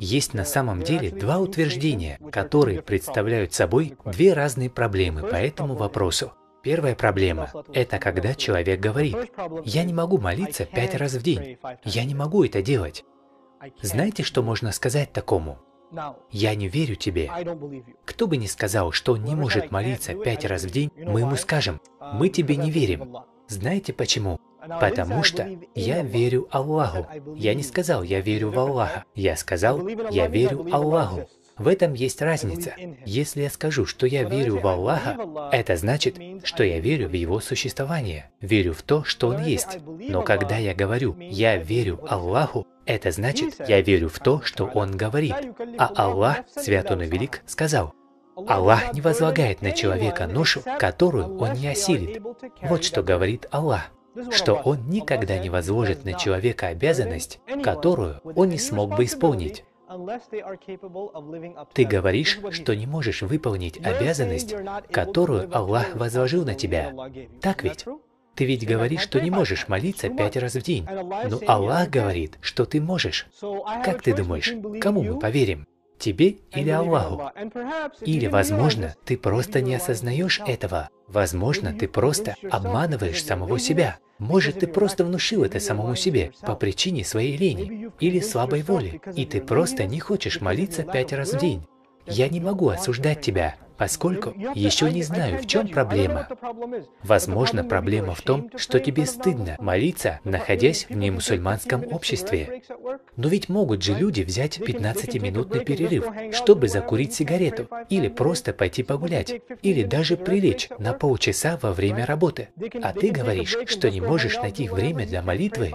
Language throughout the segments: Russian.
Есть на самом деле два утверждения, которые представляют собой две разные проблемы по этому вопросу. Первая проблема – это когда человек говорит: «Я не могу молиться 5 раз в день. Я не могу это делать». Знаете, что можно сказать такому? «Я не верю тебе». Кто бы ни сказал, что он не может молиться 5 раз в день, мы ему скажем: «Мы тебе не верим». Знаете почему? Потому что я верю Аллаху. Я не сказал «я верю в Аллаха». Я сказал «я верю Аллаху». В этом есть разница. Если я скажу, что я верю в Аллаха, это значит, что я верю в Его существование, верю в то, что Он есть. Но когда я говорю «я верю Аллаху», это значит, я верю в то, что Он говорит. А Аллах, свят Он и велик, сказал: «Аллах не возлагает на человека ношу, которую он не осилит». Вот что говорит Аллах, что Он никогда не возложит на человека обязанность, которую он не смог бы исполнить. Ты говоришь, что не можешь выполнить обязанность, которую Аллах возложил на тебя. Так ведь? Ты ведь говоришь, что не можешь молиться 5 раз в день. Но Аллах говорит, что ты можешь. Как ты думаешь, кому мы поверим? Тебе или Аллаху? Или, возможно, ты просто не осознаешь этого. Возможно, ты просто обманываешь самого себя. Может, ты просто внушил это самому себе по причине своей лени или слабой воли, и ты просто не хочешь молиться 5 раз в день. Я не могу осуждать тебя, поскольку еще не знаю, в чем проблема. Возможно, проблема в том, что тебе стыдно молиться, находясь в немусульманском обществе. Но ведь могут же люди взять 15-минутный перерыв, чтобы закурить сигарету, или просто пойти погулять, или даже прилечь на полчаса во время работы. А ты говоришь, что не можешь найти время для молитвы?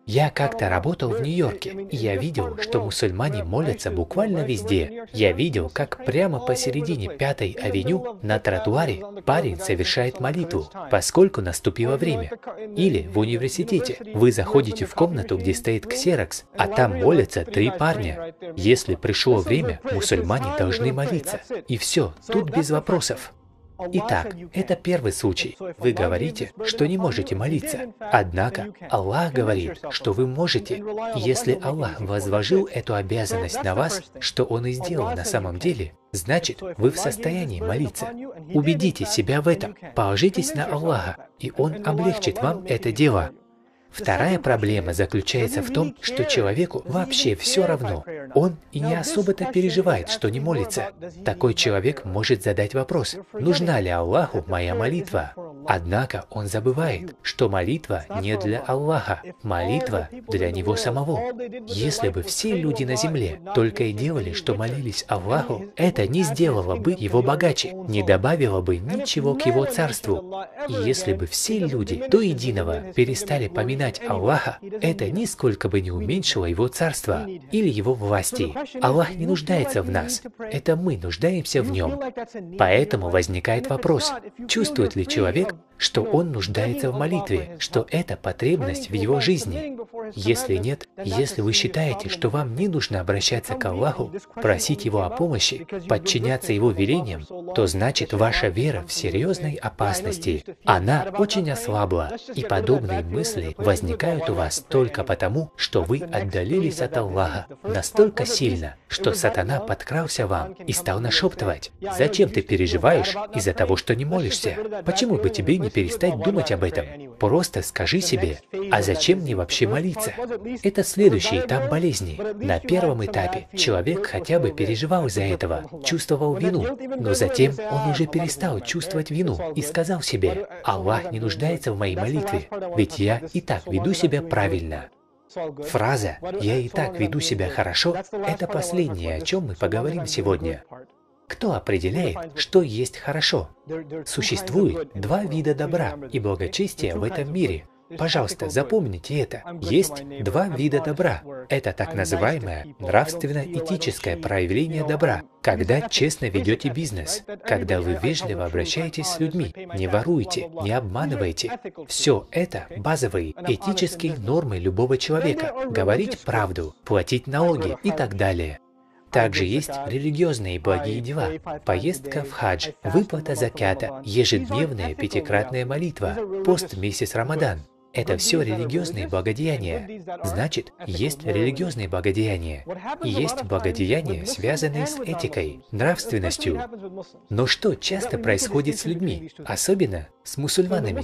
Я как-то работал в Нью-Йорке, и я видел, что мусульмане молятся буквально везде. Я видел, как прямо посередине 5-й авеню на тротуаре парень совершает молитву, поскольку наступило время. Или в университете вы заходите в комнату, где стоит ксерокс, а там молятся 3 парня. Если пришло время, мусульмане должны молиться. И все, тут без вопросов. Итак, это первый случай. Вы говорите, что не можете молиться. Однако Аллах говорит, что вы можете. Если Аллах возложил эту обязанность на вас, что Он и сделал на самом деле, значит, вы в состоянии молиться. Убедите себя в этом, положитесь на Аллаха, и Он облегчит вам это дело. Вторая проблема заключается в том, что человеку вообще все равно. Он и не особо-то переживает, что не молится. Такой человек может задать вопрос: нужна ли Аллаху моя молитва? Однако он забывает, что молитва не для Аллаха, молитва для Него самого. Если бы все люди на земле только и делали, что молились Аллаху, это не сделало бы Его богаче, не добавило бы ничего к Его царству. И если бы все люди до единого перестали поминать Аллаха, это нисколько бы не уменьшило Его царство или Его власти. Аллах не нуждается в нас, это мы нуждаемся в Нем. Поэтому возникает вопрос: чувствует ли человек, что он нуждается в молитве, что это потребность в его жизни? Если нет, если вы считаете, что вам не нужно обращаться к Аллаху, просить Его о помощи, подчиняться Его велениям, то значит, ваша вера в серьезной опасности. Она очень ослабла, и подобные мысли возникают у вас только потому, что вы отдалились от Аллаха настолько сильно, что сатана подкрался вам и стал нашептывать: «Зачем ты переживаешь из-за того, что не молишься? Почему бы тебе не перестать думать об этом? Просто скажи себе: а зачем мне вообще молиться?» Это следующий этап болезни. На первом этапе человек хотя бы переживал из-за этого, чувствовал вину, но затем он уже перестал чувствовать вину и сказал себе: «Аллах не нуждается в моей молитве, ведь я и так веду себя правильно». Фраза «я и так веду себя хорошо» — это последнее, о чем мы поговорим сегодня. Кто определяет, что есть хорошо? Существует 2 вида добра и благочестия в этом мире. Пожалуйста, запомните это. Есть 2 вида добра. Это так называемое нравственно-этическое проявление добра, когда честно ведете бизнес, когда вы вежливо обращаетесь с людьми, не воруете, не обманываете. Все это базовые этические нормы любого человека. Говорить правду, платить налоги и так далее. Также есть религиозные благие дела, поездка в хадж, выплата закята, ежедневная 5-кратная молитва, пост месяц Рамадан. это все религиозные благодеяния. Значит, есть религиозные благодеяния. И есть благодеяния, связанные с этикой, нравственностью. Но что часто происходит с людьми, особенно с мусульманами?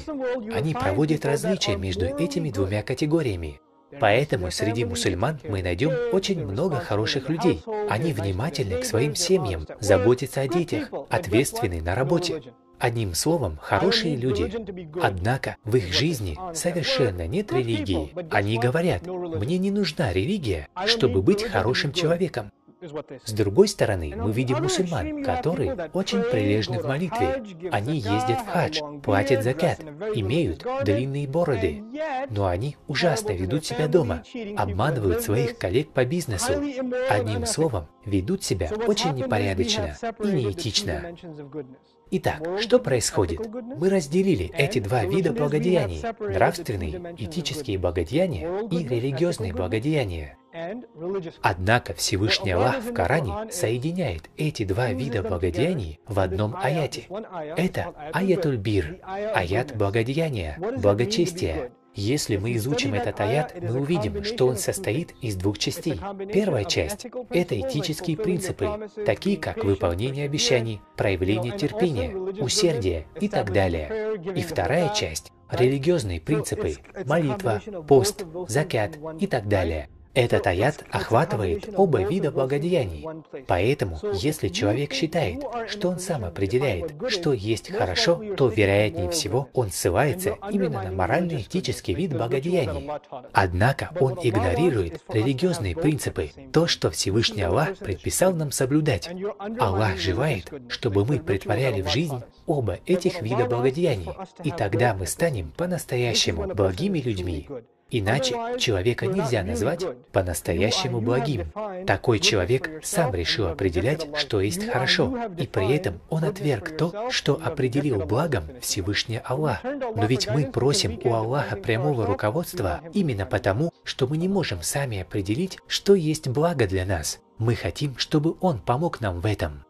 Они проводят различия между этими двумя категориями. Поэтому среди мусульман мы найдем очень много хороших людей. Они внимательны к своим семьям, заботятся о детях, ответственны на работе. Одним словом, хорошие люди. Однако в их жизни совершенно нет религии. Они говорят: «Мне не нужна религия, чтобы быть хорошим человеком». С другой стороны, мы видим мусульман, которые очень прилежны в молитве. Они ездят в хадж, платят закат, имеют длинные бороды. Но они ужасно ведут себя дома, обманывают своих коллег по бизнесу. Одним словом, ведут себя очень непорядочно и неэтично. Итак, что происходит? Мы разделили эти два вида благодеяний – нравственные, этические благодеяния и религиозные благодеяния. Однако Всевышний Аллах в Коране соединяет эти два вида благодеяний в одном аяте. Это аятуль бир, аят благодеяния, благочестия. Если мы изучим этот аят, мы увидим, что он состоит из двух частей. Первая часть – это этические принципы, такие как выполнение обещаний, проявление терпения, усердия и так далее. И вторая часть – религиозные принципы, молитва, пост, закат и так далее. Этот аят охватывает оба вида благодеяний. Поэтому, если человек считает, что он сам определяет, что есть хорошо, то, вероятнее всего, он ссылается именно на морально-этический вид благодеяний. Однако он игнорирует религиозные принципы, то, что Всевышний Аллах предписал нам соблюдать. Аллах желает, чтобы мы претворяли в жизнь оба этих вида благодеяний, и тогда мы станем по-настоящему благими людьми. Иначе человека нельзя назвать по-настоящему благим. Такой человек сам решил определять, что есть хорошо, и при этом он отверг то, что определил благом Всевышний Аллах. Но ведь мы просим у Аллаха прямого руководства именно потому, что мы не можем сами определить, что есть благо для нас. Мы хотим, чтобы Он помог нам в этом.